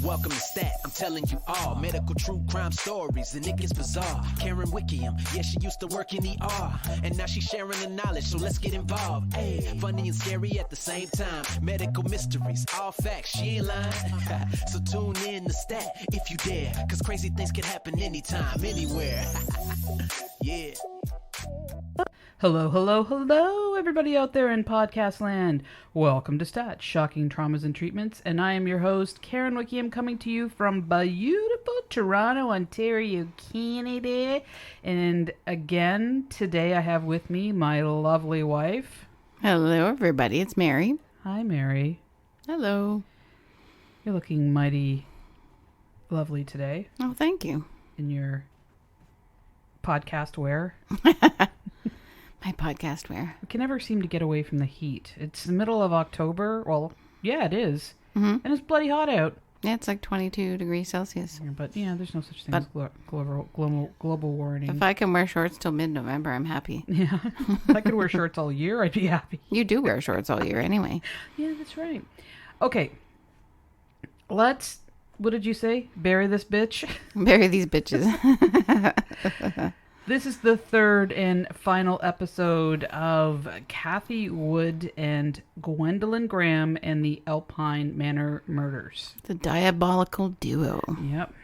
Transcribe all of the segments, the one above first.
Welcome to Stat, I'm telling you all medical true crime stories, and it gets bizarre. Karen Wickham, yeah, she used to work in ER, and now she's sharing the knowledge, so let's get involved. Hey, funny and scary at the same time. Medical mysteries, all facts, she ain't lying. So tune in to Stat if you dare, cause crazy things can happen anytime, anywhere. Yeah. Hello, hello, hello, everybody out there in podcast land. Welcome to Stat, Shocking Traumas and Treatments, and I am your host, Karen Wickham, coming to you from beautiful Toronto, Ontario, Canada. And again, today I have with me my lovely wife. Hello, everybody. It's Mary. Hi, Mary. Hello. You're looking mighty lovely today. Oh, thank you. In your podcast wear. My podcast wear. We can never seem to get away from the heat. It's the middle of October. Well, yeah, it is. Mm-hmm. And it's bloody hot out. Yeah, it's like 22 degrees Celsius. Yeah, but yeah, there's no such thing as global warming. If I can wear shorts till mid-November, I'm happy. Yeah. If I could wear shorts all year, I'd be happy. You do wear shorts all year anyway. Yeah, that's right. Okay. What did you say? Bury this bitch? Bury these bitches. This is the third and final episode of Cathy Wood and Gwendolyn Graham and the Alpine Manor murders. The diabolical duo. Yep.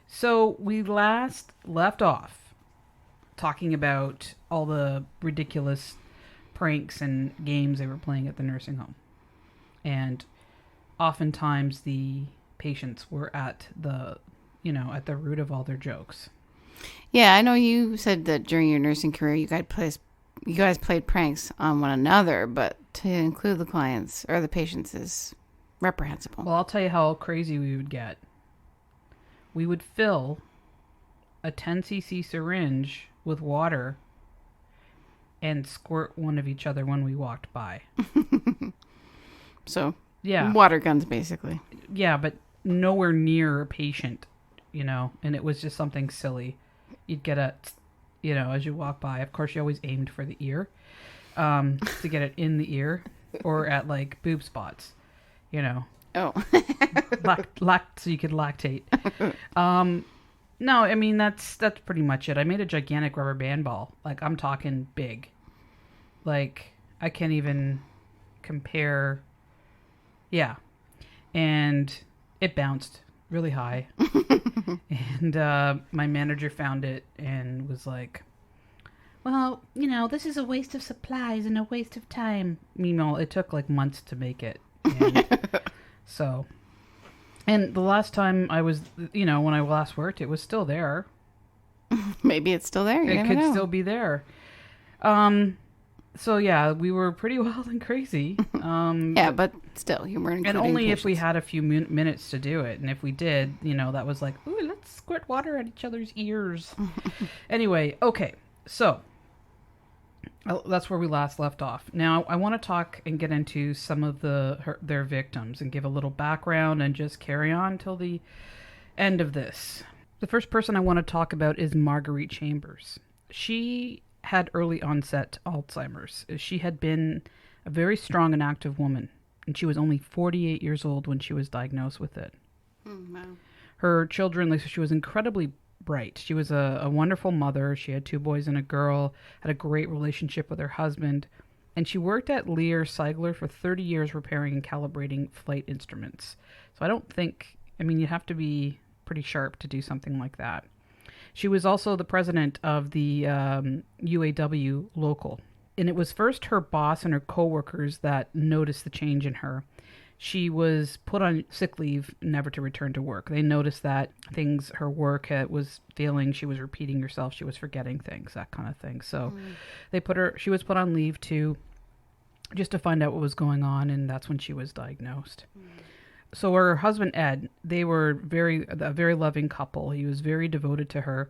So we last left off talking about all the ridiculous pranks and games they were playing at the nursing home. And oftentimes the patients were at the root of all their jokes. Yeah, I know you said that during your nursing career, you guys played pranks on one another, but to include the clients or the patients is reprehensible. Well, I'll tell you how crazy we would get. We would fill a 10cc syringe with water and squirt one of each other when we walked by. So, yeah, water guns, basically. Yeah, but nowhere near a patient, and it was just something silly. You'd get as you walk by. Of course, you always aimed for the ear, to get it in the ear or at like boob spots, Oh, so you could lactate. No, I mean that's pretty much it. I made a gigantic rubber band ball. Like I'm talking big. Like I can't even compare. Yeah, and it bounced really high. And my manager found it and was like, well, this is a waste of supplies and a waste of time. Meanwhile, it took like months to make it. And the last time I was, when I last worked, it was still there. Maybe it's still there. It could still be there. So yeah, we were pretty wild and crazy. Yeah, but still, you weren't. And only patients. if we had a few minutes to do it, and if we did, that was like, ooh, let's squirt water at each other's ears. Anyway, okay, so that's where we last left off. Now I want to talk and get into some of their victims and give a little background and just carry on till the end of this. The first person I want to talk about is Marguerite Chambers. She had early onset Alzheimer's. She had been a very strong and active woman, and she was only 48 years old when she was diagnosed with it. Wow. Her children, she was incredibly bright. She was a wonderful mother. She had 2 boys and a girl, had a great relationship with her husband, and she worked at Lear Sigler for 30 years repairing and calibrating flight instruments. So I don't think, you have to be pretty sharp to do something like that. She was also the president of the UAW local. And it was first her boss and her coworkers that noticed the change in her. She was put on sick leave, never to return to work. They noticed that her work was failing. She was repeating herself. She was forgetting things, that kind of thing. So she was put on leave just to find out what was going on. And that's when she was diagnosed. So her husband, Ed, they were a very loving couple. He was very devoted to her,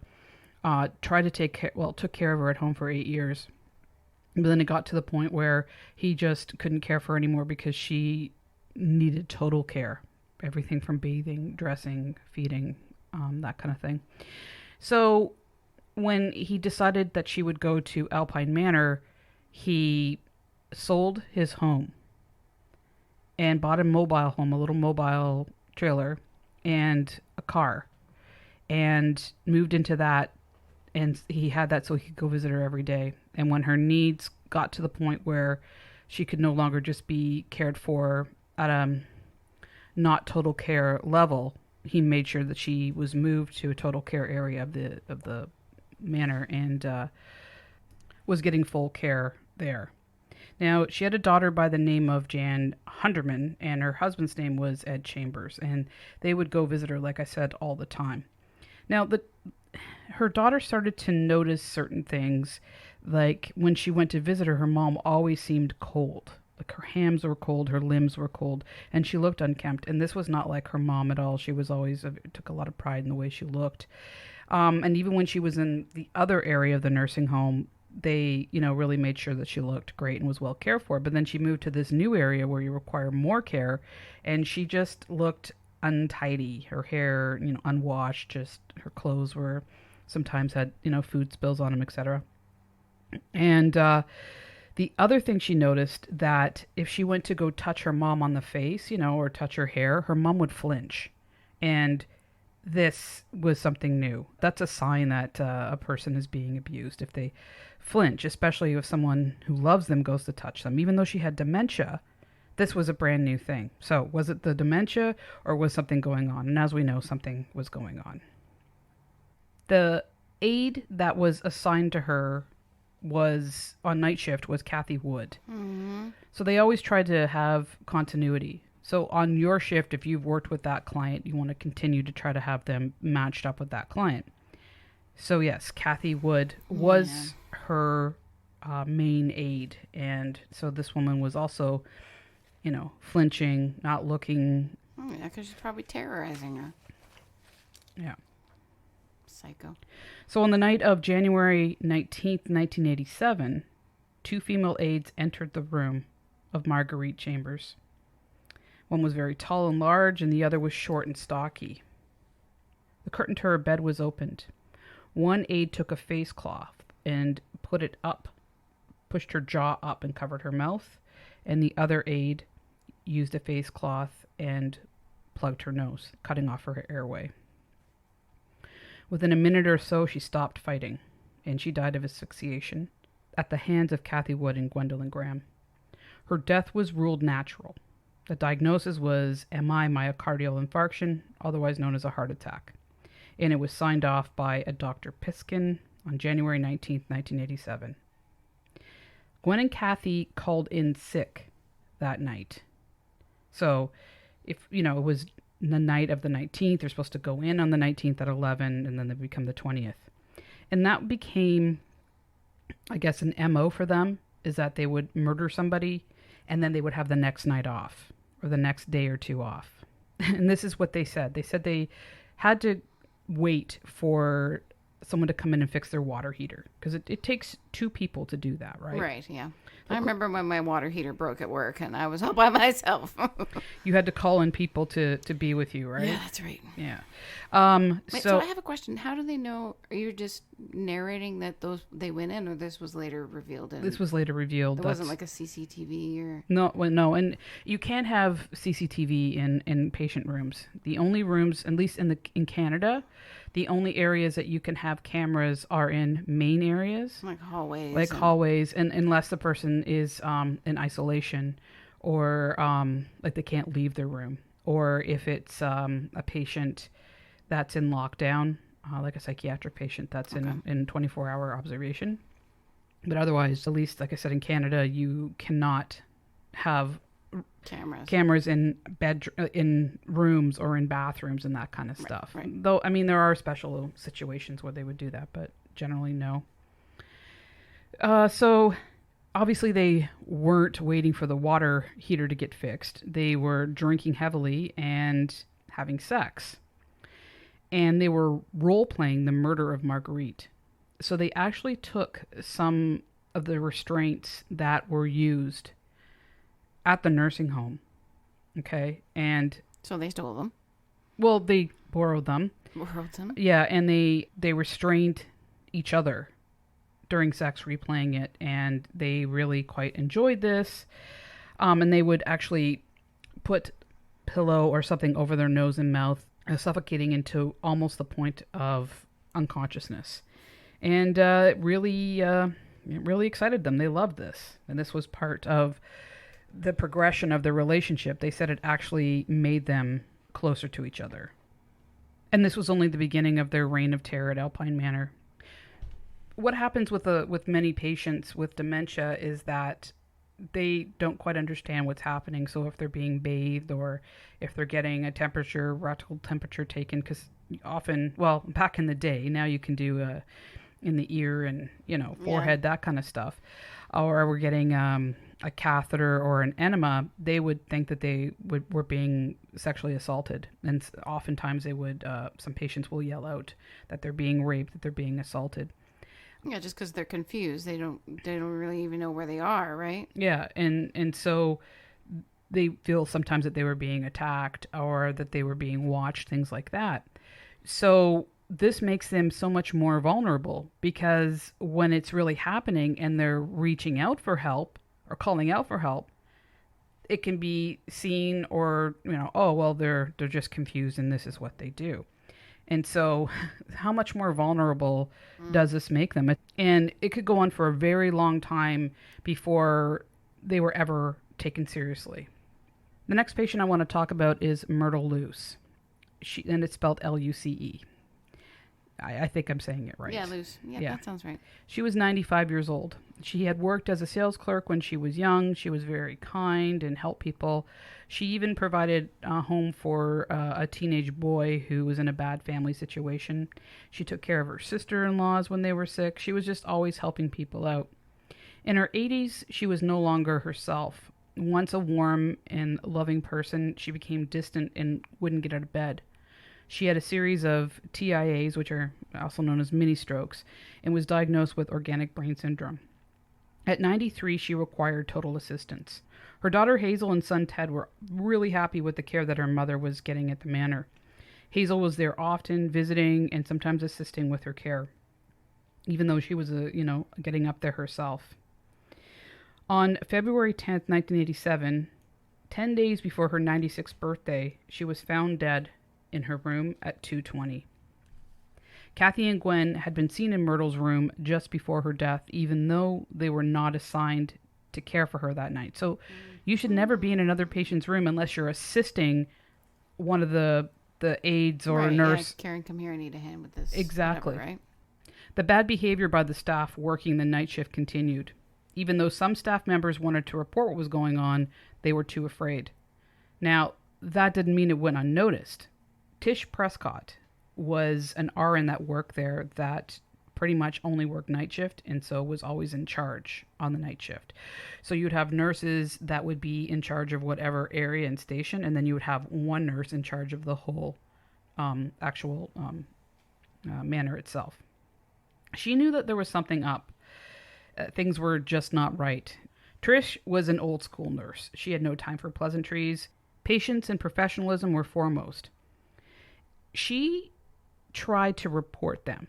took care of her at home for 8 years. But then it got to the point where he just couldn't care for her anymore because she needed total care. Everything from bathing, dressing, feeding, that kind of thing. So when he decided that she would go to Alpine Manor, he sold his home and bought a mobile home, a little mobile trailer, and a car, and moved into that. And he had that so he could go visit her every day. And when her needs got to the point where she could no longer just be cared for at a not total care level, he made sure that she was moved to a total care area of the manor and was getting full care there. Now, she had a daughter by the name of Jan Hunderman, and her husband's name was Ed Chambers, and they would go visit her, like I said, all the time. Now, her daughter started to notice certain things, like when she went to visit her mom always seemed cold. Like her hands were cold, her limbs were cold, and she looked unkempt. And this was not like her mom at all. She was always took a lot of pride in the way she looked. And even when she was in the other area of the nursing home, they, really made sure that she looked great and was well cared for. But then she moved to this new area where you require more care, and she just looked untidy. Her hair, unwashed. Just her clothes were sometimes had, food spills on them, etc. And the other thing she noticed, that if she went to go touch her mom on the face, or touch her hair, her mom would flinch. And this was something new. That's a sign that a person is being abused if they flinch, especially if someone who loves them goes to touch them. Even though she had dementia, this was a brand new thing. So was it the dementia or was something going on? And as we know, something was going on. The aide that was assigned to her was on night shift was Cathy Wood. Mm-hmm. So they always tried to have continuity. So on your shift, if you've worked with that client, you want to continue to try to have them matched up with that client. So yes, Cathy Wood was her main aide. And so this woman was also, flinching, not looking. Oh, yeah, because she's probably terrorizing her. Yeah. Psycho. So on the night of January 19th, 1987, two female aides entered the room of Marguerite Chambers. One was very tall and large, and the other was short and stocky. The curtain to her bed was opened. One aide took a face cloth and put it up, pushed her jaw up and covered her mouth, and the other aide used a face cloth and plugged her nose, cutting off her airway. Within a minute or so, she stopped fighting, and she died of asphyxiation at the hands of Cathy Wood and Gwendolyn Graham. Her death was ruled natural. The diagnosis was MI, myocardial infarction, otherwise known as a heart attack, and it was signed off by a Dr. Piskin on January 19th, 1987. Gwen and Cathy called in sick that night. So, if, it was the night of the 19th, they're supposed to go in on the 19th at 11, and then they become the 20th. And that became, I guess, an MO for them, is that they would murder somebody, and then they would have the next night off, or the next day or two off. And this is what they said. They said they had to wait for someone to come in and fix their water heater, because it takes two people to do that, right? Right, yeah. I remember when my water heater broke at work and I was all by myself. You had to call in people to be with you, right? Yeah, that's right. Yeah. Wait, so I have a question. How do they know? Are you just narrating that they went in, or this was later revealed? This was later revealed. There wasn't like a CCTV or... No. And you can't have CCTV in patient rooms. The only rooms, at least in Canada, the only areas that you can have cameras are in main areas. Like hallways. Hallways, and unless the person is in isolation, or like they can't leave their room, or if it's a patient that's in lockdown, like a psychiatric patient that's in 24-hour observation. But otherwise, at least, like I said, in Canada, you cannot have cameras in in rooms or in bathrooms and that kind of stuff. Right. Though, I mean, there are special situations where they would do that, but generally no. So obviously they weren't waiting for the water heater to get fixed. They were drinking heavily and having sex. And they were role-playing the murder of Marguerite. So they actually took some of the restraints that were used at the nursing home. Okay? And so they stole them? Well, they borrowed them. Borrowed them? Yeah, and they restrained each other during sex, replaying it, and they really quite enjoyed this. And they would actually put pillow or something over their nose and mouth suffocating into almost the point of unconsciousness. And it really excited them. They loved this. And this was part of the progression of their relationship. They said it actually made them closer to each other. And this was only the beginning of their reign of terror at Alpine Manor. What happens with many patients with dementia is that they don't quite understand what's happening. So if they're being bathed or if they're getting a rectal temperature taken, because often, well, back in the day, now you can do in the ear and, forehead, that kind of stuff. Or we're getting a catheter or an enema, they would think that they were being sexually assaulted. And oftentimes they would, some patients will yell out that they're being raped, that they're being assaulted. Yeah, just because they're confused. They don't really even know where they are, right? Yeah, and so they feel sometimes that they were being attacked or that they were being watched, things like that. So this makes them so much more vulnerable, because when it's really happening and they're reaching out for help or calling out for help, it can be seen or, oh, well, they're just confused and this is what they do. And so how much more vulnerable does this make them? And it could go on for a very long time before they were ever taken seriously. The next patient I want to talk about is Myrtle Loose. And it's spelled Luce. I think I'm saying it right. Yeah, Loose. Yeah, that sounds right. She was 95 years old. She had worked as a sales clerk when she was young. She was very kind and helped people. She even provided a home for a teenage boy who was in a bad family situation. She took care of her sister-in-laws when they were sick. She was just always helping people out. In her 80s, she was no longer herself. Once a warm and loving person, she became distant and wouldn't get out of bed. She had a series of TIAs, which are also known as mini strokes, and was diagnosed with organic brain syndrome. At 93, she required total assistance. Her daughter Hazel and son Ted were really happy with the care that her mother was getting at the manor. Hazel was there often, visiting and sometimes assisting with her care, even though she was, getting up there herself. On February 10th, 1987, 10 days before her 96th birthday, she was found dead in her room at 2:20. Cathy and Gwen had been seen in Myrtle's room just before her death, even though they were not assigned to care for her that night. So you should never be in another patient's room unless you're assisting one of the aides or right, nurse. Yeah, Karen, come here, I need a hand with this. Exactly. Whatever, right? The bad behavior by the staff working the night shift continued. Even though some staff members wanted to report what was going on, they were too afraid. Now, that didn't mean it went unnoticed. Tish Prescott was an RN that worked there that pretty much only worked night shift, and so was always in charge on the night shift. So you'd have nurses that would be in charge of whatever area and station, and then you would have one nurse in charge of the whole actual manor itself. She knew that there was something up. Things were just not right. Trish was an old school nurse. She had no time for pleasantries. Patience and professionalism were foremost. She tried to report them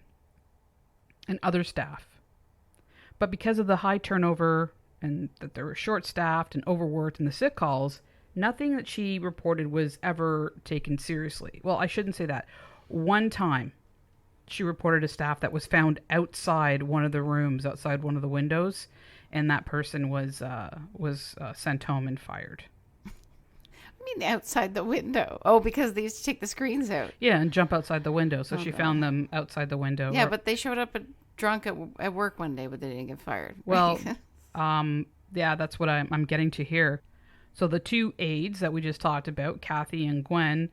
and other staff. But because of the high turnover and that they were short-staffed and overworked and the sick calls, nothing that she reported was ever taken seriously. Well, I shouldn't say that. One time, she reported a staff that was found outside one of the rooms, outside one of the windows, and that person was sent home and fired. Outside the window. Oh, because they used to take the screens out. Yeah, and jump outside the window. So she found them outside the window. Yeah, but they showed up drunk at work one day, but they didn't get fired. Well, yeah, that's what I'm getting to here. So the two aides that we just talked about, Cathy and Gwen,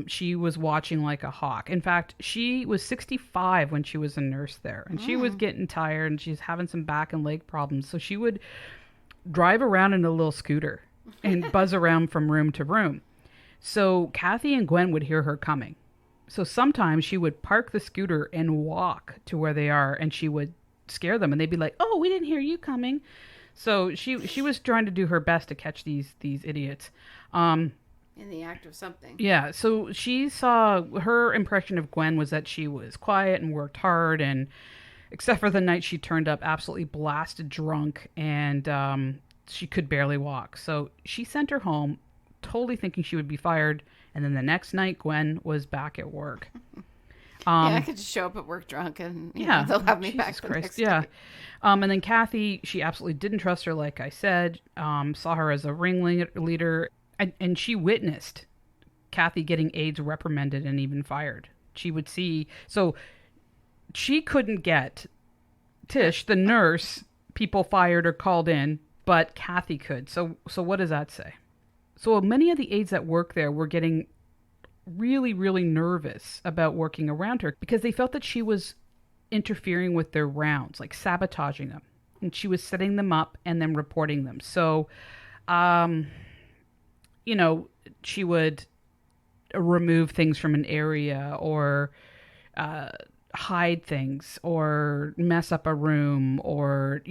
she was watching like a hawk. In fact, she was 65 when she was a nurse there, and she was getting tired, and she's having some back and leg problems. So she would drive around in a little scooter and buzz around from room to room. So Cathy and Gwen would hear her coming. So sometimes she would park the scooter and walk to where they are, and she would scare them, and they'd be like, "Oh, we didn't hear you coming." So she was trying to do her best to catch these idiots. In the act of something. Yeah, so she saw, her impression of Gwen was that she was quiet and worked hard, and except for the night she turned up absolutely blasted drunk, and she could barely walk. So she sent her home, totally thinking she would be fired, And then the next night, Gwen was back at work. I could just show up at work drunk and they'll have me back the next day. And then Cathy, she absolutely didn't trust her, like I said, saw her as a ringleader, and she witnessed Cathy getting aides reprimanded and even fired. She would see, so she couldn't get Tish, the nurse, people fired or called in, but Cathy could. So what does that say? So many of the aides that work there were getting really, really nervous about working around her because they felt that she was interfering with their rounds, like sabotaging them. And she was setting them up and then reporting them. So, she would remove things from an area or hide things or mess up a room or,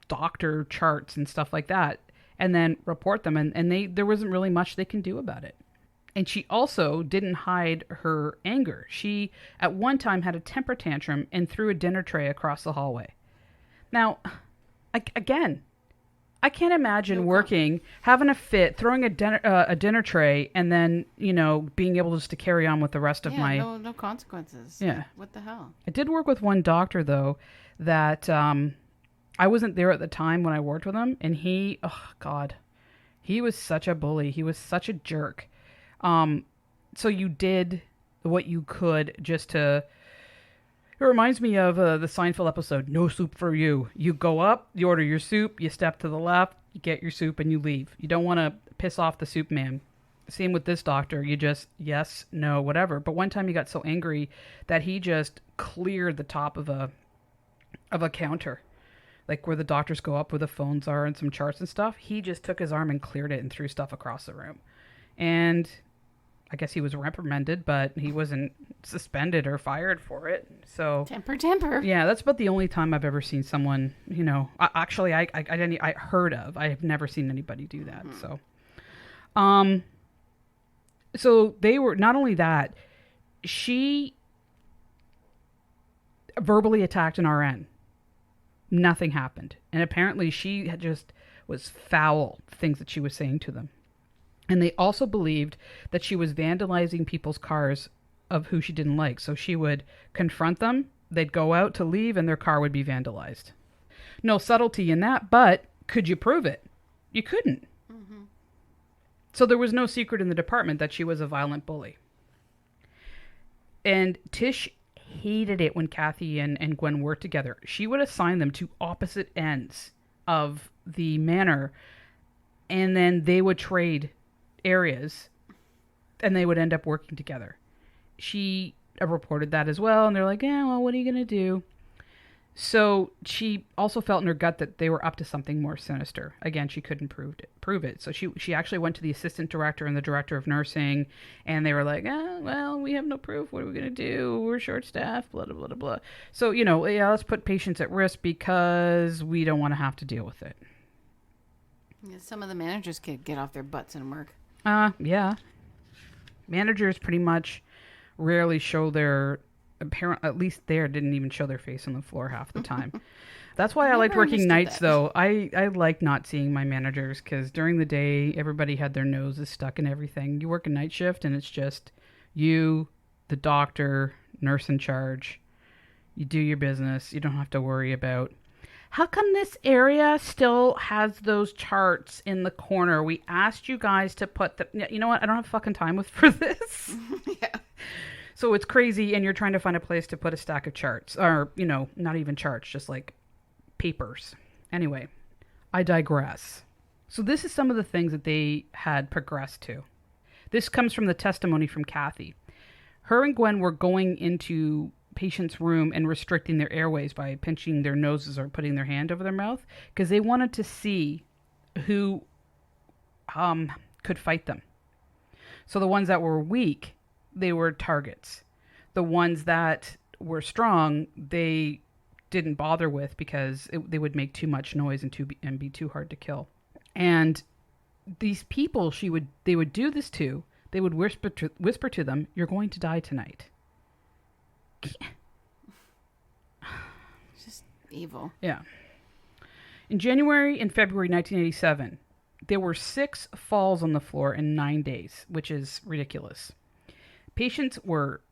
doctor charts and stuff like that, and then report them. And there wasn't really much they can do about it. And she also didn't hide her anger. She, at one time, had a temper tantrum and threw a dinner tray across the hallway. Now, again, I can't imagine working, having a fit, throwing a dinner tray, and then, being able just to carry on with the rest of my... no consequences. Yeah. Like, what the hell? I did work with one doctor, though, that I wasn't there at the time when I worked with him, and he was such a bully. He was such a jerk. So you did what you could just to... It reminds me of the Seinfeld episode, No Soup for You. You go up, you order your soup, you step to the left, you get your soup, and you leave. You don't want to piss off the soup man. Same with this doctor. You just, yes, no, whatever. But one time he got so angry that he just cleared the top of a counter, like where the doctors go up where the phones are and some charts and stuff. He just took his arm and cleared it and threw stuff across the room. And I guess he was reprimanded, but he wasn't suspended or fired for it. So temper. Yeah, that's about the only time I've ever seen someone, I heard of. I have never seen anybody do that. So they were, not only that, she verbally attacked an RN. Nothing happened. And apparently she had just was foul things that she was saying to them. And they also believed that she was vandalizing people's cars of who she didn't like. So she would confront them, they'd go out to leave, and their car would be vandalized. No subtlety in that, but could you prove it? You couldn't. Mm-hmm. So there was no secret in the department that she was a violent bully. And Tish hated it when Cathy and Gwen worked together. She would assign them to opposite ends of the manor, and then they would trade areas and they would end up working together. She reported that as well, and they're like, well, what are you going to do? So she also felt in her gut that they were up to something more sinister. Again, she couldn't prove it. So she actually went to the assistant director and the director of nursing, and they were like, well, we have no proof. What are we going to do? We're short-staffed, blah, blah, blah, blah. So, let's put patients at risk because we don't want to have to deal with it. Yeah, some of the managers could get off their butts and work. Yeah. Managers pretty much rarely show their at least there didn't even show their face on the floor half the time. That's why I liked working nights, though. I like not seeing my managers because during the day, everybody had their noses stuck in everything. You work a night shift and it's just you, the doctor, nurse in charge. You do your business. You don't have to worry about, how come this area still has those charts in the corner? We asked you guys to put the... You know what? I don't have fucking time for this. Yeah. So it's crazy, and you're trying to find a place to put a stack of charts. Or, not even charts, just like papers. Anyway, I digress. So this is some of the things that they had progressed to. This comes from the testimony from Cathy. Her and Gwen were going into patient's room and restricting their airways by pinching their noses or putting their hand over their mouth because they wanted to see who could fight them. So the ones that were weak, they were targets. The ones that were strong, they didn't bother with because they would make too much noise and be too hard to kill. And these people they would do this to, they would whisper to them, "You're going to die tonight." Just evil. Yeah. In January and February 1987, There were 6 falls on the floor in 9 days, which is ridiculous. Patients were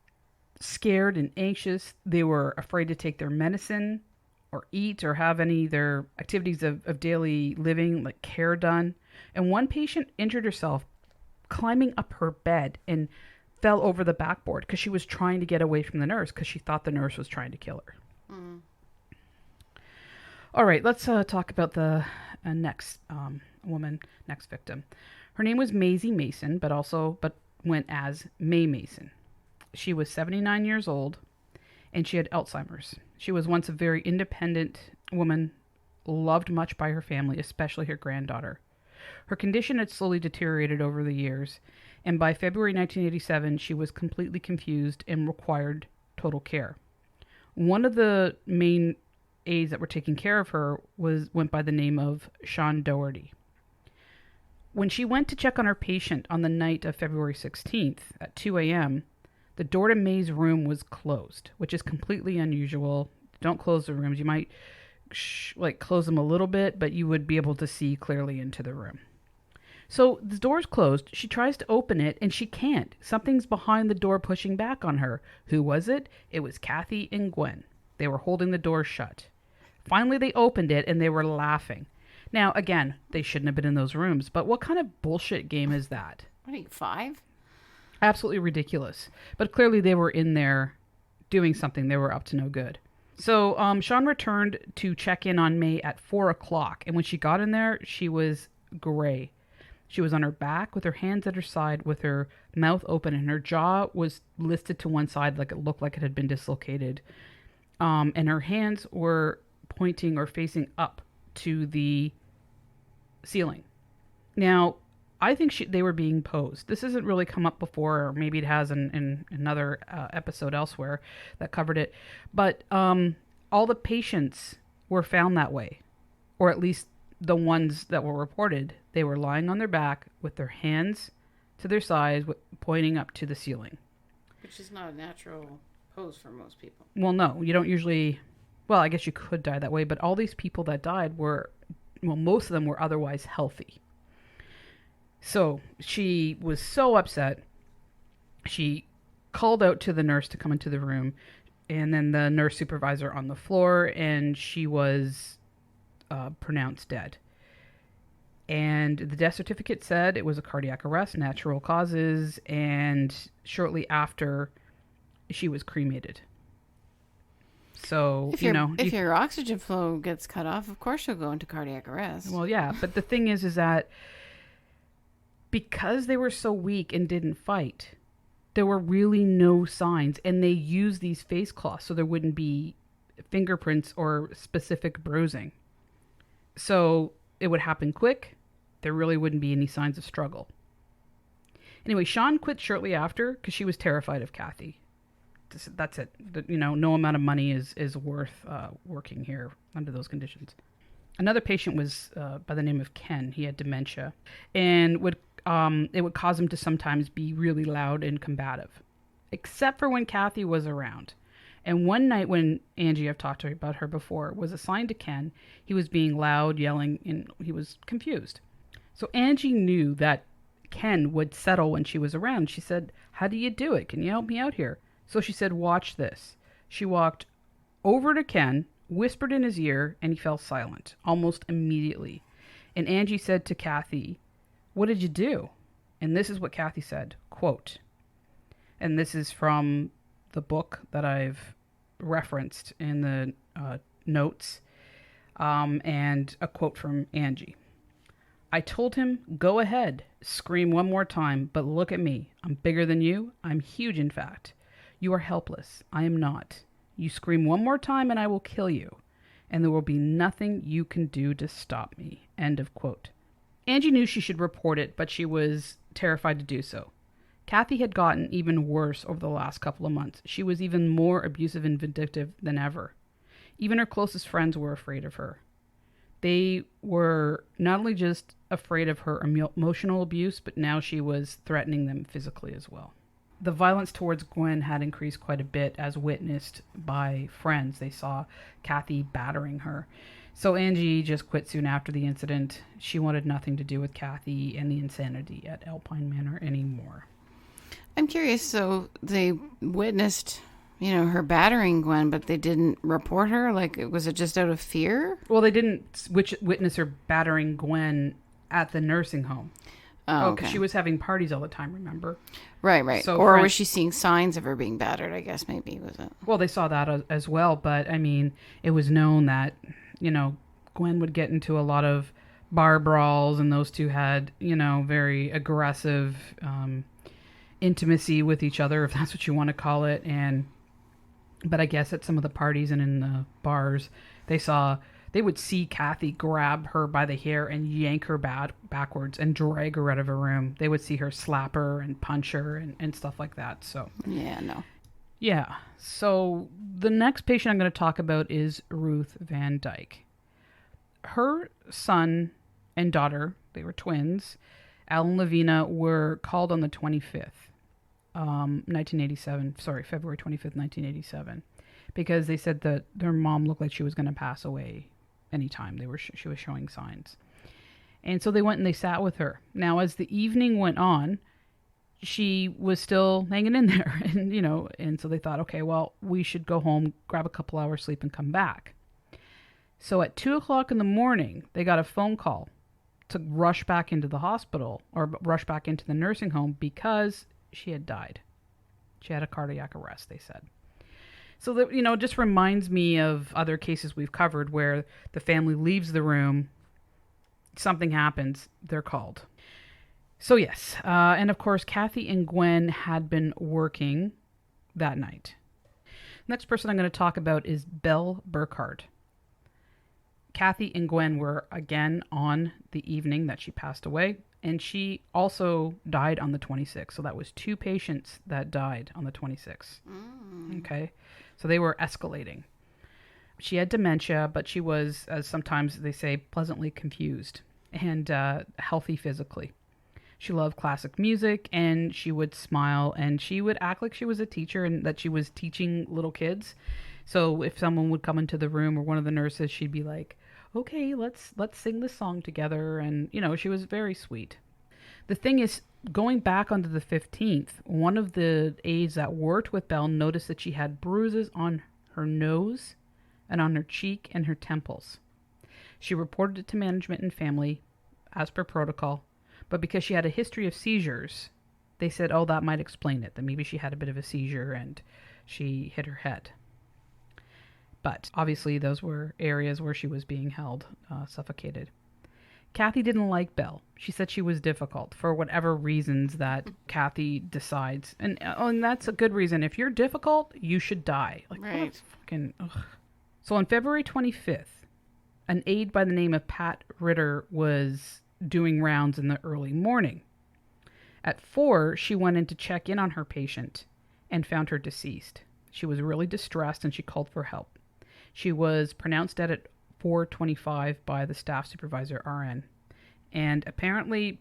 scared and anxious. They were afraid to take their medicine or eat or have any of their activities of daily living, like care, done. And one patient injured herself climbing up her bed and fell over the backboard because she was trying to get away from the nurse because she thought the nurse was trying to kill her. Mm. All right, let's talk about the next next victim. Her name was Maisie Mason, but went as May Mason. She was 79 years old, and she had Alzheimer's. She was once a very independent woman, loved much by her family, especially her granddaughter. Her condition had slowly deteriorated over the years, and by February 1987, she was completely confused and required total care. One of the main aides that were taking care of her went by the name of Sean Doherty. When she went to check on her patient on the night of February 16th at 2 a.m., the door to May's room was closed, which is completely unusual. Don't close the rooms. You might close them a little bit, but you would be able to see clearly into the room. So the door's closed. She tries to open it, and she can't. Something's behind the door pushing back on her. Who was it? It was Cathy and Gwen. They were holding the door shut. Finally, they opened it, and they were laughing. Now, again, they shouldn't have been in those rooms, but what kind of bullshit game is that? What are you, 5? Absolutely ridiculous. But clearly they were in there doing something. They were up to no good. So Sean returned to check in on May at 4 o'clock. And when she got in there, she was gray. She was on her back with her hands at her side with her mouth open. And her jaw was listed to one side like it looked like it had been dislocated. And her hands were pointing or facing up to the ceiling. Now, I think they were being posed. This hasn't really come up before, or maybe it has in another episode elsewhere that covered it. But all the patients were found that way, or at least the ones that were reported. They were lying on their back with their hands to their sides, pointing up to the ceiling. Which is not a natural pose for most people. Well, no, you don't usually. Well, I guess you could die that way, but all these people that died most of them were otherwise healthy. So she was so upset. She called out to the nurse to come into the room, and then the nurse supervisor on the floor, and she was pronounced dead. And the death certificate said it was a cardiac arrest, natural causes, and shortly after, she was cremated. So, if your oxygen flow gets cut off, of course you'll go into cardiac arrest. Well, yeah, but the thing is that because they were so weak and didn't fight, there were really no signs, and they used these face cloths so there wouldn't be fingerprints or specific bruising. So it would happen quick. There really wouldn't be any signs of struggle. Anyway, Sean quit shortly after because she was terrified of Cathy. That's it. No amount of money is worth working here under those conditions. Another patient was by the name of Ken. He had dementia, and it would cause him to sometimes be really loud and combative, except for when Cathy was around. And one night when Angie, I've talked to her about her before, was assigned to Ken, he was being loud, yelling, and he was confused. So Angie knew that Ken would settle when she was around. She said, "How do you do it? Can you help me out here?" So she said, "Watch this." She walked over to Ken, whispered in his ear, and he fell silent almost immediately. And Angie said to Cathy, "What did you do?" And this is what Cathy said, quote, and this is from the book that I've referenced in the notes, and a quote from Angie. "I told him, go ahead, scream one more time, but look at me. I'm bigger than you. I'm huge, in fact. You are helpless. I am not. You scream one more time and I will kill you, and there will be nothing you can do to stop me." End of quote. Angie knew she should report it, but she was terrified to do so. Cathy had gotten even worse over the last couple of months. She was even more abusive and vindictive than ever. Even her closest friends were afraid of her. They were not only just afraid of her emotional abuse, but now she was threatening them physically as well. The violence towards Gwen had increased quite a bit, as witnessed by friends. They saw Cathy battering her. So Angie just quit soon after the incident. She wanted nothing to do with Cathy and the insanity at Alpine Manor anymore. I'm curious. So they witnessed, her battering Gwen, but they didn't report her? Like, was it just out of fear? Well, they didn't witness her battering Gwen at the nursing home. Oh, okay. She was having parties all the time, remember? Right. So or was she seeing signs of her being battered, I guess, maybe, was it? Well, they saw that as well, but, I mean, it was known that, Gwen would get into a lot of bar brawls, and those two had, very aggressive intimacy with each other, if that's what you want to call it. But I guess at some of the parties and in the bars, they would see Cathy grab her by the hair and yank her backwards and drag her out of a room. They would see her slap her and punch her and stuff like that. So yeah, no. Yeah. So the next patient I'm going to talk about is Ruth Van Dyke. Her son and daughter, they were twins, Al and Lavina, were called on the 25th, 1987. Sorry, February 25th, 1987, because they said that their mom looked like she was going to pass away anytime. She was showing signs. And so they went and they sat with her. Now, as the evening went on, she was still hanging in there. And so they thought, okay, well, we should go home, grab a couple hours sleep, and come back. So at 2 o'clock in the morning, they got a phone call to rush back into the hospital or rush back into the nursing home because she had died. She had a cardiac arrest, they said. So that, it just reminds me of other cases we've covered where the family leaves the room, something happens, they're called. So yes, and of course, Cathy and Gwen had been working that night. Next person I'm going to talk about is Belle Burkhardt. Cathy and Gwen were again on the evening that she passed away, and she also died on the 26th. So that was 2 patients that died on the 26th. Okay, so they were escalating. She had dementia, but she was, as sometimes they say, pleasantly confused and healthy physically. She loved classic music, and she would smile, and she would act like she was a teacher and that she was teaching little kids. So if someone would come into the room or one of the nurses, she'd be like, okay, let's sing this song together. And, she was very sweet. The thing is, going back onto the 15th, one of the aides that worked with Belle noticed that she had bruises on her nose and on her cheek and her temples. She reported it to management and family as per protocol, but because she had a history of seizures, they said, oh, that might explain it, that maybe she had a bit of a seizure and she hit her head. But obviously those were areas where she was being held, suffocated. Cathy didn't like Belle. She said she was difficult for whatever reasons that Cathy decides. And that's a good reason. If you're difficult, you should die. Like, right. Fucking, ugh. So on February 25th, an aide by the name of Pat Ritter was doing rounds in the early morning. At 4, she went in to check in on her patient and found her deceased. She was really distressed and she called for help. She was pronounced dead at 4:25 by the staff supervisor, RN. And apparently,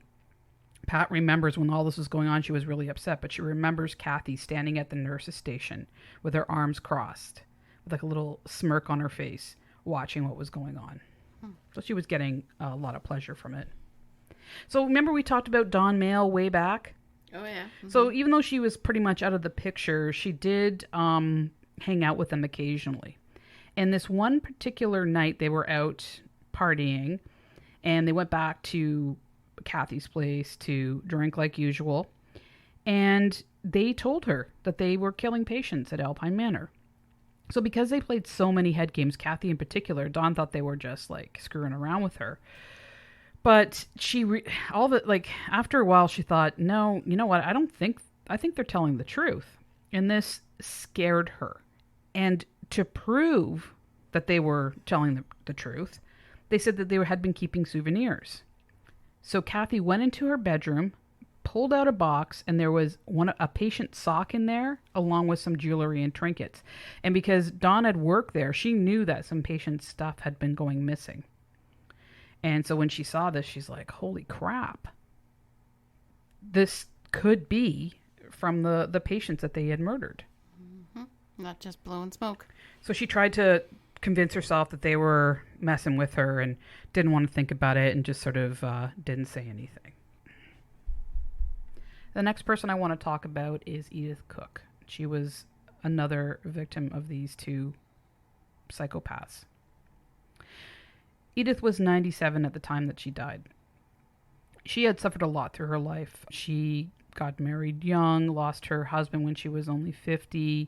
Pat remembers when all this was going on, she was really upset, but she remembers Cathy standing at the nurse's station with her arms crossed, with like a little smirk on her face, watching what was going on. So she was getting a lot of pleasure from it. So remember we talked about Dawn Mail way back? Oh, yeah. Mm-hmm. So even though she was pretty much out of the picture, she did hang out with them occasionally. And this one particular night, they were out partying, and they went back to Cathy's place to drink like usual. And they told her that they were killing patients at Alpine Manor. So because they played so many head games, Cathy in particular, Dawn thought they were just like screwing around with her. But after a while, she thought, no, you know what? I think they're telling the truth. And this scared her. And to prove that they were telling the truth, they said that they had been keeping souvenirs. So Cathy went into her bedroom, pulled out a box, and there was a patient's sock in there, along with some jewelry and trinkets. And because Dawn had worked there, she knew that some patient's stuff had been going missing. And so when she saw this, she's like, holy crap. This could be from the patients that they had murdered. Mm-hmm. Not just blowing smoke. So she tried to convince herself that they were messing with her and didn't want to think about it and just sort of didn't say anything. The next person I want to talk about is Edith Cook. She was another victim of these two psychopaths. Edith was 97 at the time that she died. She had suffered a lot through her life. She got married young, lost her husband when she was only 50.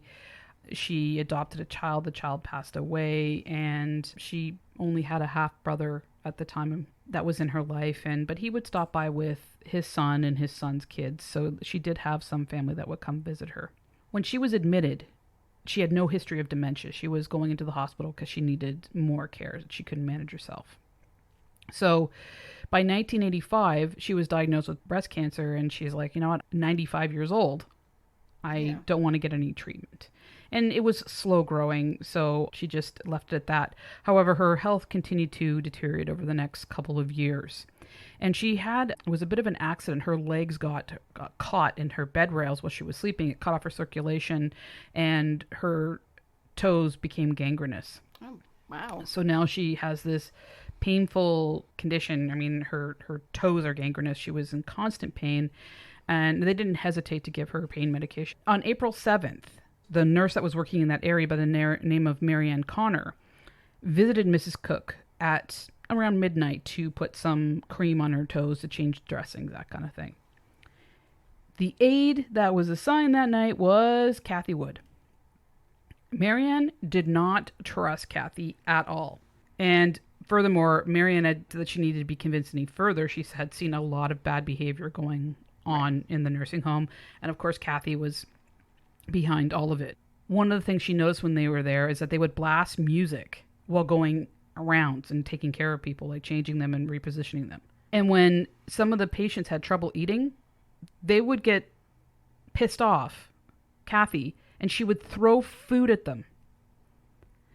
She adopted a child. The child passed away, and she only had a half-brother at the time that was in her life. But he would stop by with his son and his son's kids, so she did have some family that would come visit her. When she was admitted, she had no history of dementia. She was going into the hospital because she needed more care. She couldn't manage herself. So by 1985, she was diagnosed with breast cancer, and she's like, you know what, 95 years old. I don't want to get any treatment. And it was slow growing, so she just left it at that. However, her health continued to deteriorate over the next couple of years. And it was a bit of an accident. Her legs got caught in her bed rails while she was sleeping. It cut off her circulation, and her toes became gangrenous. Oh, wow. So now she has this painful condition. I mean, her toes are gangrenous. She was in constant pain, and they didn't hesitate to give her pain medication. On April 7th, the nurse that was working in that area by the name of Marianne Connor visited Mrs. Cook at around midnight to put some cream on her toes to change dressings, that kind of thing. The aide that was assigned that night was Cathy Wood. Marianne did not trust Cathy at all. And furthermore, Marianne had that she needed to be convinced any further. She had seen a lot of bad behavior going on in the nursing home. And of course, Cathy was behind all of it. One of the things she noticed when they were there is that they would blast music while going around and taking care of people, like changing them and repositioning them. And when some of the patients had trouble eating, they would get pissed off, Cathy, and she would throw food at them.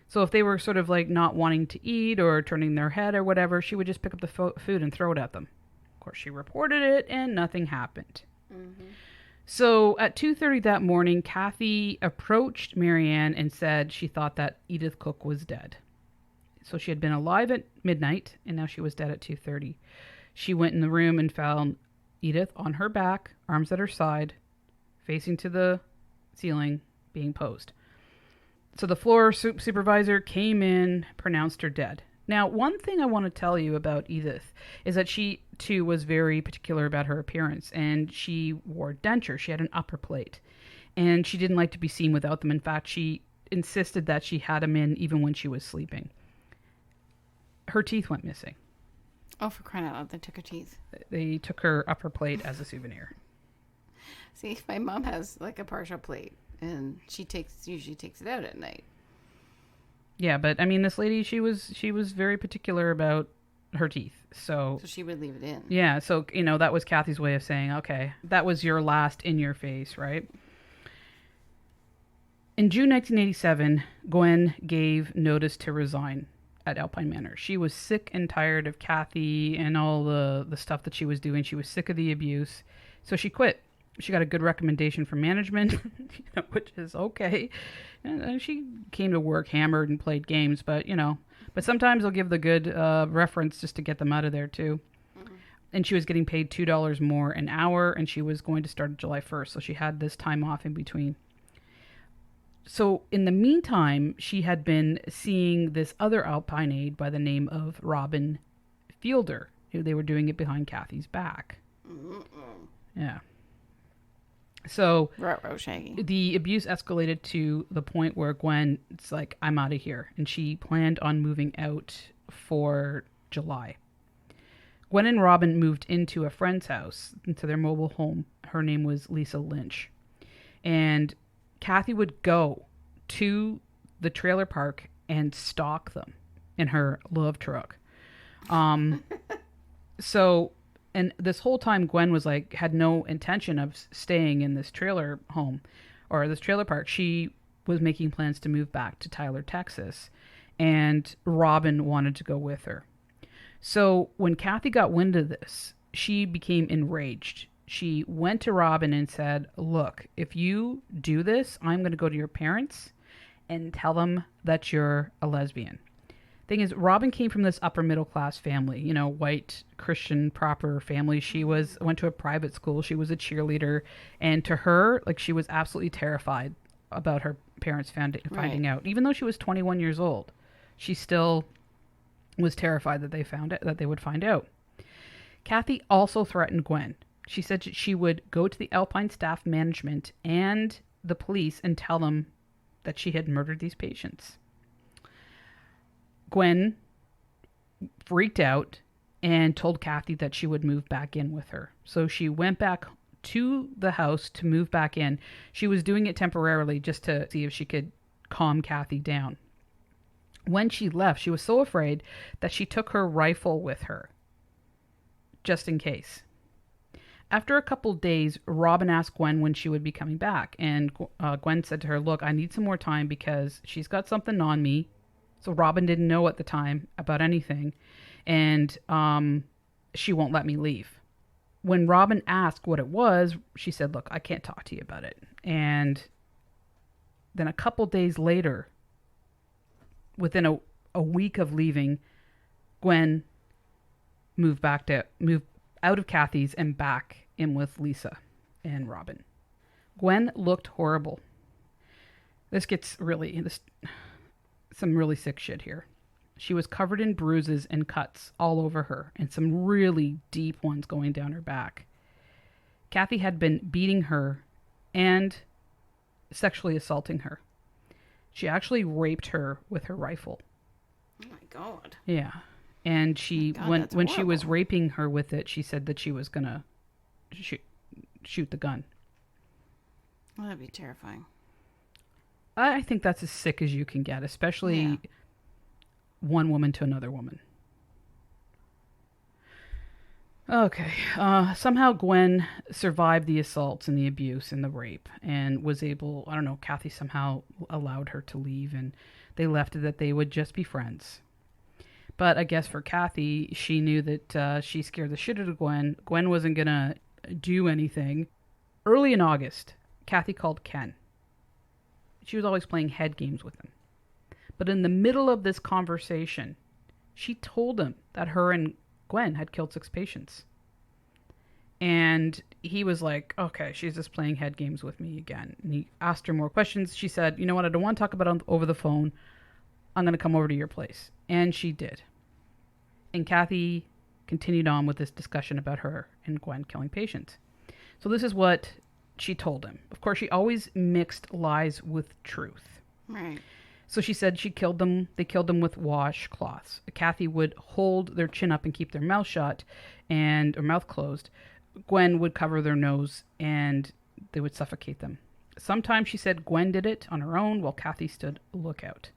So if they were sort of like not wanting to eat or turning their head or whatever, she would just pick up the food and throw it at them. Of course, she reported it and nothing happened. Mm-hmm. So at 2:30 that morning, Cathy approached Marianne and said she thought that Edith Cook was dead. So she had been alive at midnight, and now she was dead at 2:30. She went in the room and found Edith on her back, arms at her side, facing to the ceiling, being posed. So the floor supervisor came in, pronounced her dead. Now, one thing I want to tell you about Edith is that she, too, was very particular about her appearance, and she wore dentures. She had an upper plate, and she didn't like to be seen without them. In fact, she insisted that she had them in even when she was sleeping. Her teeth went missing. Oh, for crying out loud, they took her teeth. They took her upper plate as a souvenir. See, my mom has like a partial plate, and she usually takes it out at night. Yeah, but I mean, this lady, she was very particular about her teeth. So she would leave it in. Yeah, so, that was Cathy's way of saying, okay, that was your last in your face, right? In June 1987, Gwen gave notice to resign at Alpine Manor. She was sick and tired of Cathy and all the stuff that she was doing. She was sick of the abuse. So she quit. She got a good recommendation from management, which is okay. And she came to work hammered and played games, but sometimes they'll give the good reference just to get them out of there too. Mm-hmm. And she was getting paid $2 more an hour, and she was going to start July 1st. So she had this time off in between. So in the meantime, she had been seeing this other Alpine aide by the name of Robin Fielder. They were doing it behind Cathy's back. Mm-mm. Yeah. So the abuse escalated to the point where Gwen, it's like, I'm out of here. And she planned on moving out for July. Gwen and Robin moved into a friend's house, into their mobile home. Her name was Lisa Lynch. And Cathy would go to the trailer park and stalk them in her love truck. And this whole time, Gwen was had no intention of staying in this trailer home or this trailer park. She was making plans to move back to Tyler, Texas, and Robin wanted to go with her. So when Cathy got wind of this, she became enraged. She went to Robin and said, look, if you do this, I'm going to go to your parents and tell them that you're a lesbian. Thing is, Robin came from this upper middle class family, you know, white Christian proper family. She went to a private school. She was a cheerleader, and to her, like, she was absolutely terrified about her parents finding out. Even though she was 21 years old, she still was terrified that they would find out. Cathy also threatened Gwen. She said that she would go to the Alpine staff management and the police and tell them that she had murdered these patients. Gwen freaked out and told Cathy that she would move back in with her. So she went back to the house to move back in. She was doing it temporarily just to see if she could calm Cathy down. When she left, she was so afraid that she took her rifle with her, just in case. After a couple days, Robin asked Gwen when she would be coming back. And Gwen said to her, look, I need some more time because she's got something on me. So Robin didn't know at the time about anything. And she won't let me leave. When Robin asked what it was, she said, look, I can't talk to you about it. And then a couple days later, within a week of leaving, Gwen moved out of Cathy's and back in with Lisa and Robin. Gwen looked horrible. This gets some really sick shit here. She was covered in bruises and cuts all over her, and some really deep ones going down her back. Cathy had been beating her and sexually assaulting her. She actually raped her with her rifle. Oh my God. Yeah. And when she was horrible. raping her with it, she said that she was going to shoot the gun. Well, that'd be terrifying. I think that's as sick as you can get, especially one woman to another woman. Okay. Somehow Gwen survived the assaults and the abuse and the rape and was able, I don't know, Cathy somehow allowed her to leave, and they left it that they would just be friends. But I guess for Cathy, she knew that she scared the shit out of Gwen. Gwen wasn't going to do anything. Early in August, Cathy called Ken. She was always playing head games with him. But in the middle of this conversation, she told him that her and Gwen had killed 6 patients. And he was like, okay, she's just playing head games with me again. And he asked her more questions. She said, you know what, I don't want to talk about it over the phone. I'm going to come over to your place. And she did. And Cathy continued on with this discussion about her and Gwen killing patients. So this is what she told him. Of course, she always mixed lies with truth. Right. So she said they killed them with washcloths. Cathy would hold their chin up and keep their mouth shut or mouth closed. Gwen would cover their nose and they would suffocate them. Sometimes she said Gwen did it on her own while Cathy stood lookout.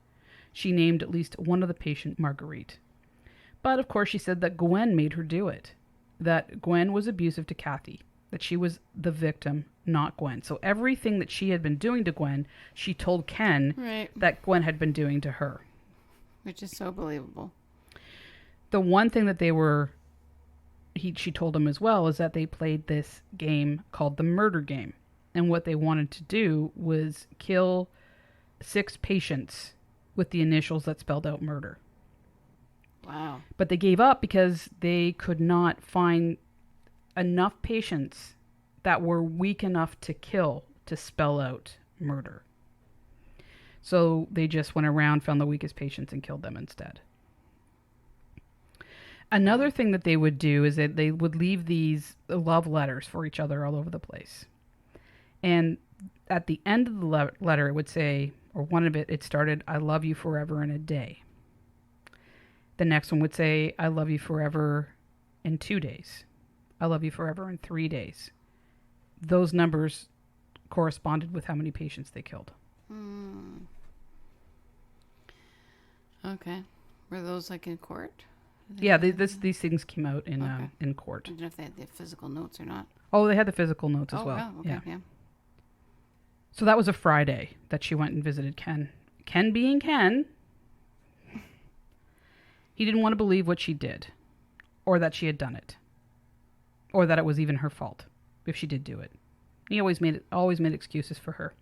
She named at least one of the patients Marguerite. But of course she said that Gwen made her do it. That Gwen was abusive to Cathy. That she was the victim, not Gwen. So everything that she had been doing to Gwen, she told Ken that Gwen had been doing to her. Which is so believable. The one thing that she told him as well, is that they played this game called the murder game. And what they wanted to do was kill 6 patients with the initials that spelled out murder. Wow. But they gave up because they could not find enough patients that were weak enough to kill to spell out murder. So they just went around, found the weakest patients, and killed them instead. Another thing that they would do is that they would leave these love letters for each other all over the place. And at the end of the letter, it would say, or one of it started, I love you forever in a day. The next one would say, I love you forever in 2 days. I love you forever in 3 days. Those numbers corresponded with how many patients they killed. Okay. Were those like in court? Yeah, these things came out in court. I don't know if they had the physical notes or not. Oh, they had the physical notes as well. Wow. Okay, yeah. So that was a Friday that she went and visited Ken. Ken being Ken, he didn't want to believe what she did, or that she had done it, or that it was even her fault if she did do it. He always made excuses for her.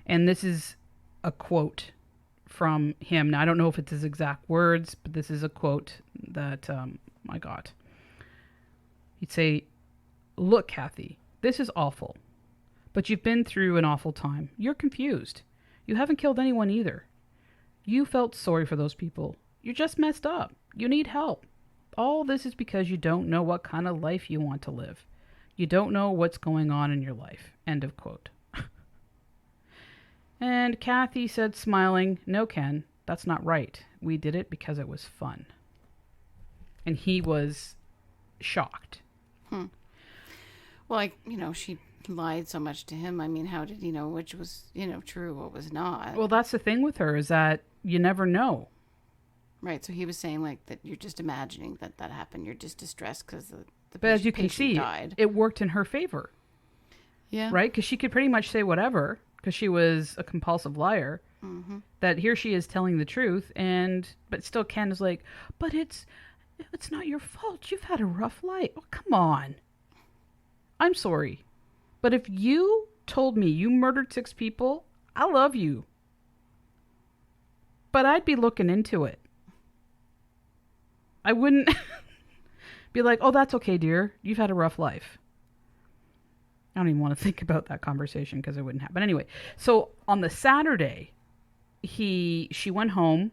And this is a quote from him. Now, I don't know if it's his exact words, but this is a quote that I got. He'd say, "Look, Cathy, this is awful, but you've been through an awful time. You're confused. You haven't killed anyone either. You felt sorry for those people. You're just messed up. You need help. All this is because you don't know what kind of life you want to live. You don't know what's going on in your life." End of quote. And Cathy said, smiling, "No, Ken, that's not right. We did it because it was fun." And he was shocked. Well, like, she lied so much to him. I mean, how did he know which was, true, what was not? Well, that's the thing with her, is that you never know. Right. So he was saying, like, that you're just imagining that happened. You're just distressed because the But as you can patient see, died. it worked in her favor. Yeah. Right? Because she could pretty much say whatever, because she was a compulsive liar, that here she is telling the truth, but still Ken is like, "But it's not your fault. You've had a rough life." Oh, come on. I'm sorry. But if you told me you murdered 6 people, I love you. But I'd be looking into it. I wouldn't be like, "Oh, that's okay, dear. You've had a rough life." I don't even want to think about that conversation because it wouldn't happen. Anyway, so on the Saturday, she went home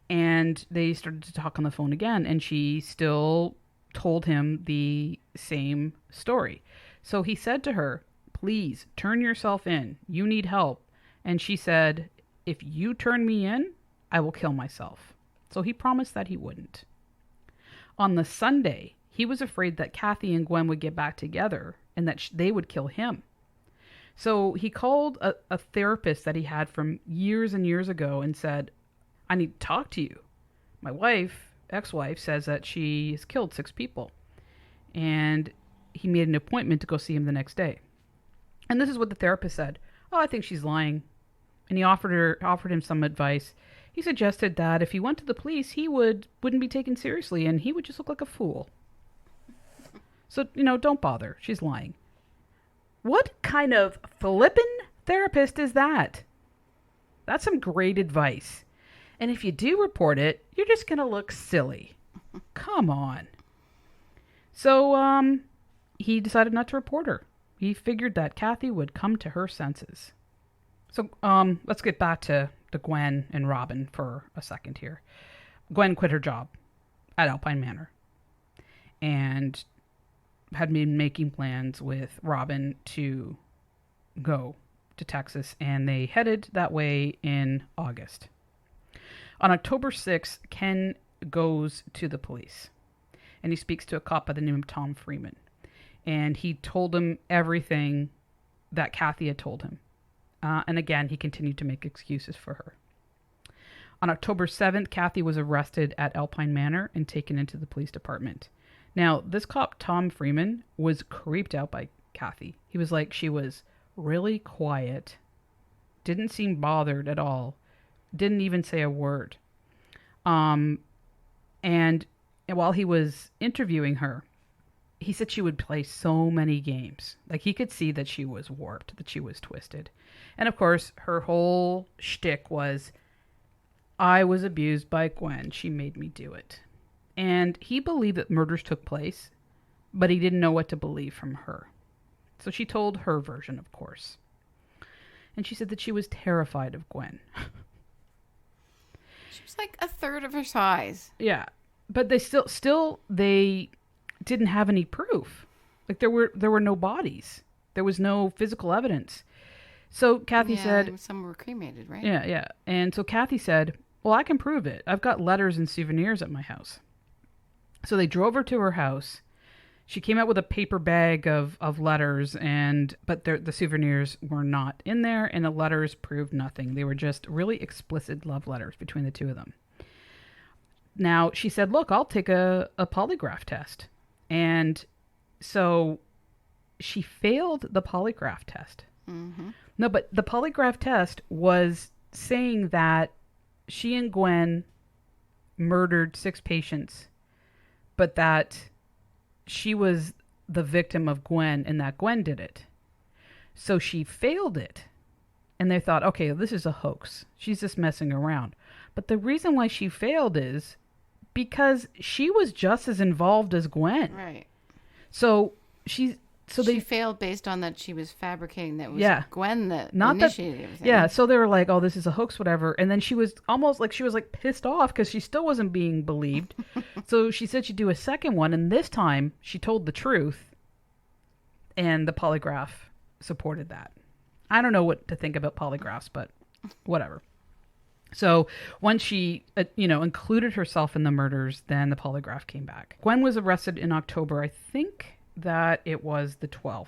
and they started to talk on the phone again, and she still told him the same story. So he said to her, "Please turn yourself in. You need help." And she said, "If you turn me in, I will kill myself." So he promised that he wouldn't. On the Sunday, he was afraid that Cathy and Gwen would get back together and that they would kill him. So he called a therapist that he had from years and years ago and said, "I need to talk to you. My ex-wife, says that she has killed 6 people. And he made an appointment to go see him the next day. And this is what the therapist said. "Oh, I think she's lying." And he offered him some advice. He suggested that if he went to the police, he wouldn't be taken seriously and he would just look like a fool. So, don't bother. She's lying. What kind of flippin' therapist is that? That's some great advice. And if you do report it, you're just going to look silly. Come on. So, he decided not to report her. He figured that Cathy would come to her senses. So, let's get back to Gwen and Robin for a second here. Gwen quit her job at Alpine Manor and had been making plans with Robin to go to Texas, and they headed that way in August. On October 6th, Ken goes to the police, and he speaks to a cop by the name of Tom Freeman, and he told him everything that Cathy had told him. And again, he continued to make excuses for her. On October 7th, Cathy was arrested at Alpine Manor and taken into the police department. Now, this cop, Tom Freeman, was creeped out by Cathy. He was like, she was really quiet, didn't seem bothered at all, didn't even say a word. And while he was interviewing her, he said she would play so many games. Like, he could see that she was warped, that she was twisted. And of course, her whole shtick was, "I was abused by Gwen. She made me do it." And he believed that murders took place, but he didn't know what to believe from her. So she told her version, of course. And she said that she was terrified of Gwen. She was like a third of her size. Yeah. But they still they didn't have any proof. Like, there were no bodies. There was no physical evidence. So Cathy said... some were cremated, right? Yeah. And so Cathy said, "Well, I can prove it. I've got letters and souvenirs at my house." So they drove her to her house. She came out with a paper bag of letters, but the souvenirs were not in there, and the letters proved nothing. They were just really explicit love letters between the two of them. Now, she said, "Look, I'll take a polygraph test." And so she failed the polygraph test. Mm-hmm. No, but the polygraph test was saying that she and Gwen murdered 6 patients, but that she was the victim of Gwen and that Gwen did it. So she failed it. And they thought, okay, this is a hoax. She's just messing around. But the reason why she failed is because she was just as involved as Gwen. Right. So she failed based on that she was fabricating that was Gwen that initiated everything. Yeah, so they were like, oh, this is a hoax, whatever. And then she was almost like, pissed off because she still wasn't being believed. So she said she'd do a second one. And this time she told the truth. And the polygraph supported that. I don't know what to think about polygraphs, but whatever. So once she, included herself in the murders, then the polygraph came back. Gwen was arrested in October. I think that it was the 12th.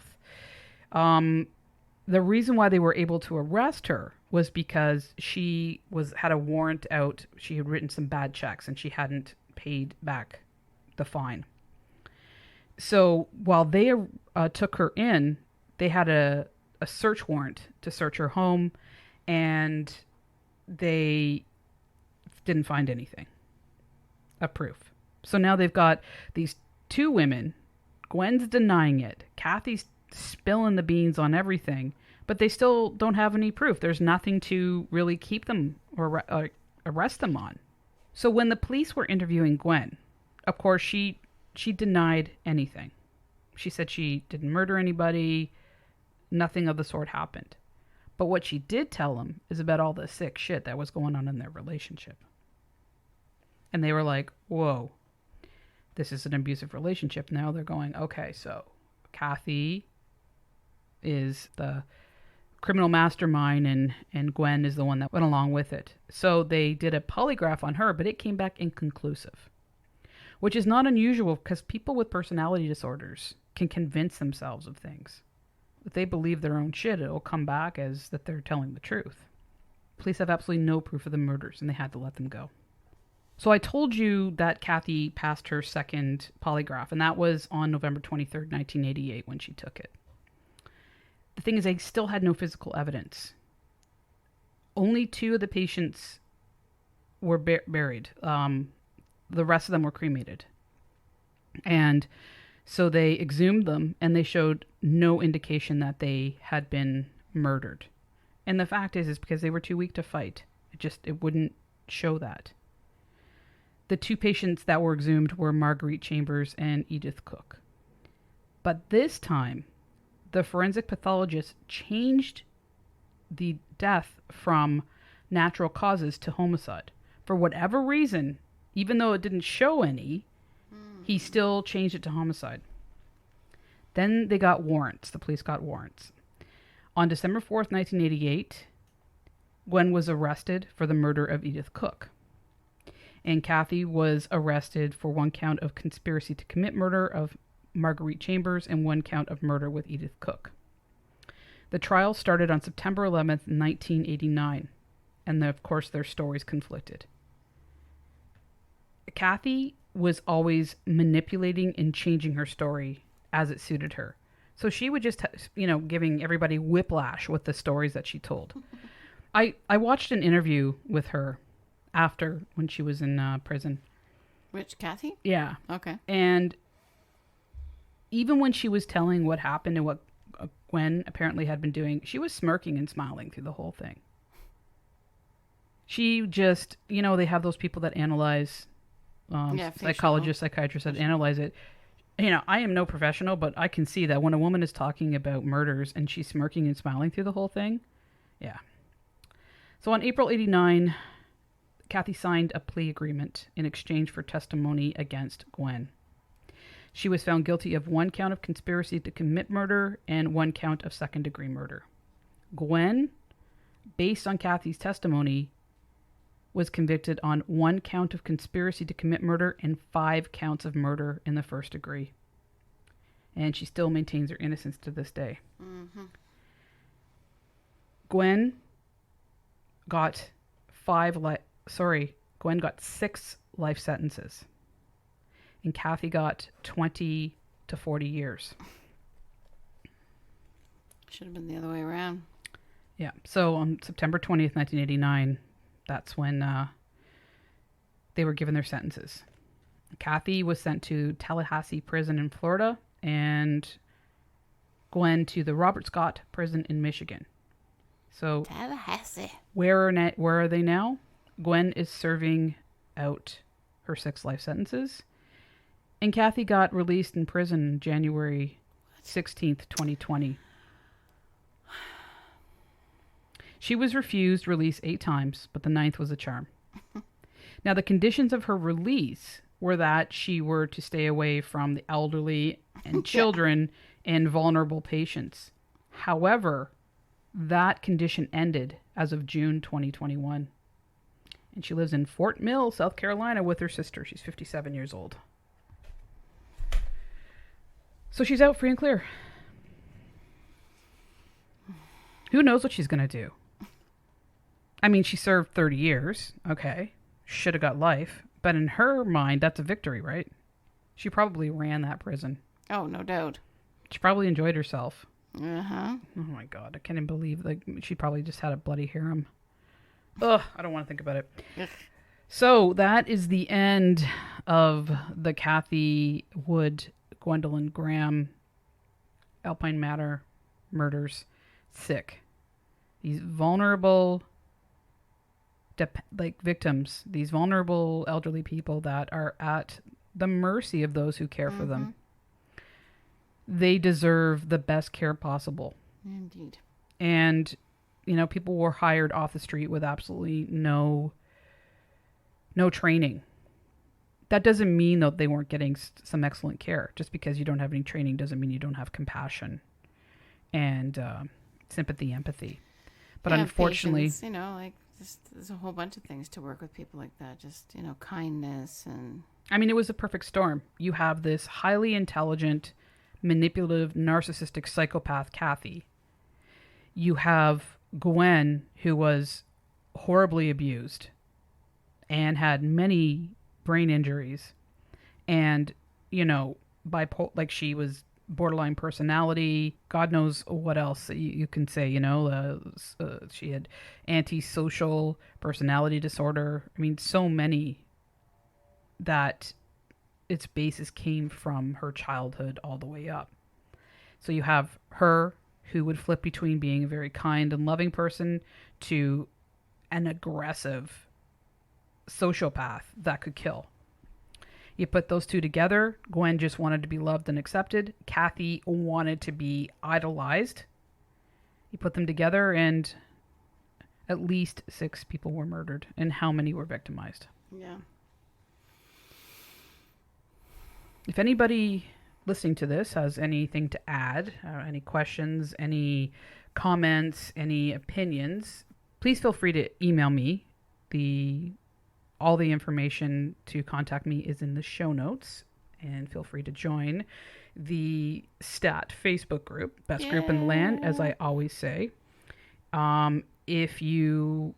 The reason why they were able to arrest her was because she had a warrant out. She had written some bad checks and she hadn't paid back the fine. So while they took her in, they had a search warrant to search her home, and they didn't find anything of proof. So now they've got these two women. Gwen's denying it. Cathy's spilling the beans on everything, but they still don't have any proof. There's nothing to really keep them or arrest them on. So when the police were interviewing Gwen, of course, she denied anything. She said she didn't murder anybody. Nothing of the sort happened. But what she did tell them is about all the sick shit that was going on in their relationship. And they were like, whoa, this is an abusive relationship. Now they're going, okay, so Cathy is the criminal mastermind and Gwen is the one that went along with it. So they did a polygraph on her, but it came back inconclusive, which is not unusual because people with personality disorders can convince themselves of things. If they believe their own shit, it'll come back as that they're telling the truth. Police have absolutely no proof of the murders, and they had to let them go. So I told you that Cathy passed her second polygraph, and that was on November 23rd, 1988, when she took it. The thing is, they still had no physical evidence. Only 2 of the patients were buried. The rest of them were cremated. And so they exhumed them, and they showed no indication that they had been murdered. And the fact is because they were too weak to fight. It wouldn't show that. The 2 patients that were exhumed were Marguerite Chambers and Edith Cook. But this time, the forensic pathologist changed the death from natural causes to homicide. For whatever reason, even though it didn't show any, he still changed it to homicide. Then they got warrants. The police got warrants. On December 4th, 1988, Gwen was arrested for the murder of Edith Cook. And Cathy was arrested for 1 count of conspiracy to commit murder of Marguerite Chambers and 1 count of murder with Edith Cook. The trial started on September 11th, 1989. And of course, their stories conflicted. Cathy was always manipulating and changing her story as it suited her. So she would just, giving everybody whiplash with the stories that she told. I watched an interview with her after, when she was in prison. Which, Cathy? Yeah. Okay. And even when she was telling what happened and what Gwen apparently had been doing, she was smirking and smiling through the whole thing. She just, they have those people that analyze, psychologists, psychiatrists that analyze it. I am no professional, but I can see that when a woman is talking about murders and she's smirking and smiling through the whole thing, yeah. So on April 89, Cathy signed a plea agreement in exchange for testimony against Gwen. She was found guilty of 1 count of conspiracy to commit murder and 1 count of second-degree murder. Gwen, based on Cathy's testimony, was convicted on 1 count of conspiracy to commit murder and 5 counts of murder in the first degree. And she still maintains her innocence to this day. Mm-hmm. Gwen got 6 life sentences. And Cathy got 20 to 40 years. Should have been the other way around. Yeah. So on September 20th, 1989, that's when they were given their sentences. Cathy was sent to Tallahassee Prison in Florida, and Gwen to the Robert Scott Prison in Michigan. So Tallahassee. where are they now? Gwen is serving out her 6 life sentences. And Cathy got released in prison January 16th, 2020. She was refused release 8 times, but the 9th was a charm. Now, the conditions of her release were that she were to stay away from the elderly and children and vulnerable patients. However, that condition ended as of June 2021. And she lives in Fort Mill, South Carolina with her sister. She's 57 years old. So she's out free and clear. Who knows what she's going to do? I mean, she served 30 years. Okay. Should have got life. But in her mind, that's a victory, right? She probably ran that prison. Oh, no doubt. She probably enjoyed herself. Uh-huh. Oh my God. I can't even believe she probably just had a bloody harem. Ugh, I don't want to think about it. Ugh. So that is the end of the Cathy Wood, Gwendolyn Graham, Alpine Manor murders. Sick. These vulnerable victims, these vulnerable elderly people that are at the mercy of those who care for them. They deserve the best care possible. Indeed. And, people were hired off the street with absolutely no training. That doesn't mean that they weren't getting some excellent care. Just because you don't have any training doesn't mean you don't have compassion and sympathy, empathy. But unfortunately, patience, there's a whole bunch of things to work with people like that. Just, kindness and... I mean, it was a perfect storm. You have this highly intelligent, manipulative, narcissistic psychopath, Cathy. You have Gwen, who was horribly abused and had many brain injuries. And, she was borderline personality, God knows what else you can say, she had antisocial personality disorder. I mean, so many that its basis came from her childhood all the way up. So you have her who would flip between being a very kind and loving person to an aggressive sociopath that could kill. You put those two together. Gwen just wanted to be loved and accepted. Cathy wanted to be idolized. You put them together and at least 6 people were murdered. And how many were victimized? Yeah. If anybody listening to this has anything to add, any questions, any comments, any opinions, please feel free to email me. All the information to contact me is in the show notes, and feel free to join the STAT Facebook group, best group in the land, as I always say. If you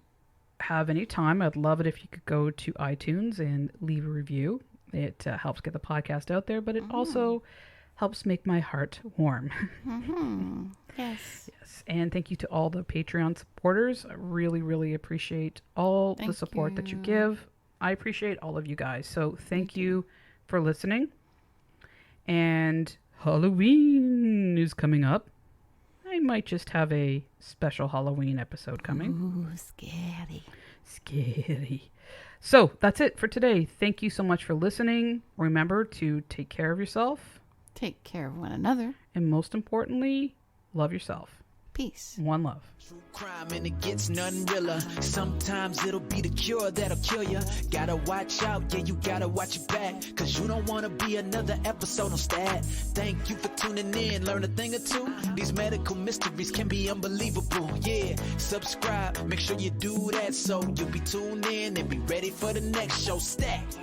have any time, I'd love it if you could go to iTunes and leave a review. It helps get the podcast out there, but it also helps make my heart warm. Yes. Yes. And thank you to all the Patreon supporters. I really, really appreciate all the support that you give. I appreciate all of you guys. So thank you for listening. And Halloween is coming up. I might just have a special Halloween episode coming. Ooh, scary. Scary. So that's it for today. Thank you so much for listening. Remember to take care of yourself. Take care of one another. And most importantly, love yourself. Peace. One love. True crime and it gets nothing realer. Sometimes it'll be the cure that'll kill ya. Gotta watch out, yeah, you gotta watch your back. Cause you don't wanna be another episode on Stat. Thank you for tuning in, learn a thing or two. These medical mysteries can be unbelievable, yeah. Subscribe, make sure you do that so you'll be tuned in and be ready for the next show. Stat.